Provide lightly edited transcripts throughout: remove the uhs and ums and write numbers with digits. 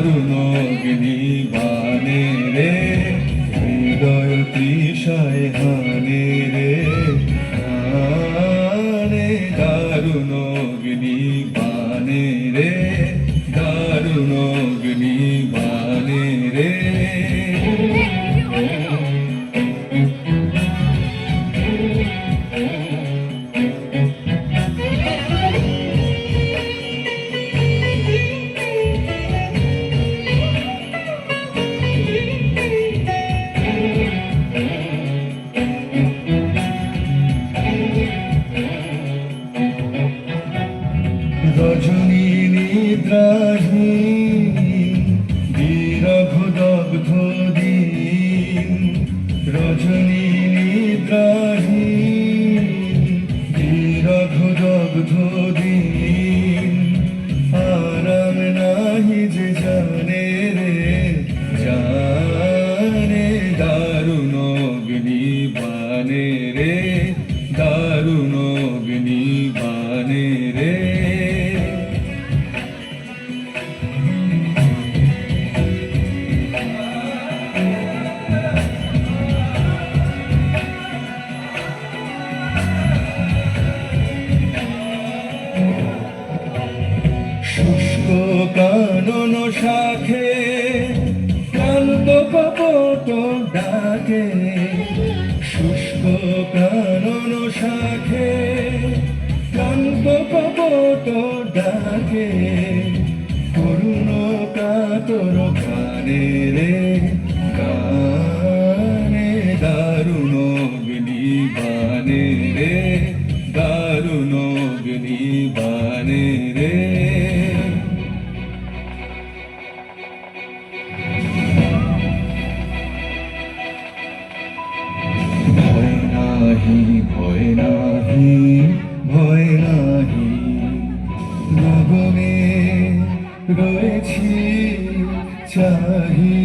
দারুণ অগ্নি বানে রে, হৃদয় তৃষায় হানে রে, হানে দারুণ অগ্নি বানে রে, দারুণ অগ্নি বানে রে। রজনী নিদ্রাহীন বিরহ দগ্ধ দিন, রজনী নিদ্রাহীন বিরহ দগ্ধ দিন, আরাম নাহি যে জানে রে, জানে দারুণ অগ্নি বানে রে, দারুণ অগ্নি বানে রে। শুষ্ক কানন শাখে ক্লান্ত কপট ডাকে, শুষ্ক কানন শাখে ক্লান্ত কপট ডাকে, করুণ কাতর কানে রে, কানে দারুণ অগ্নি বানে রে, দারুণ অগ্নি বানে রে। ভয় নাহি ভয় নাহি ভয় নাহি, গগনে রয়েছি চাহি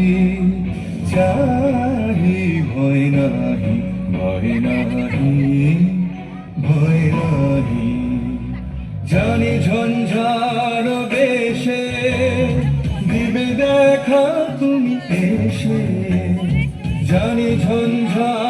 চাহি, ভয় নাহি ভয় নাহি ভয় নাহি। জানি ঝঞ্ঝার বেশে দিবে দেখা তুমি এসে, জানি ঝঞ্ঝার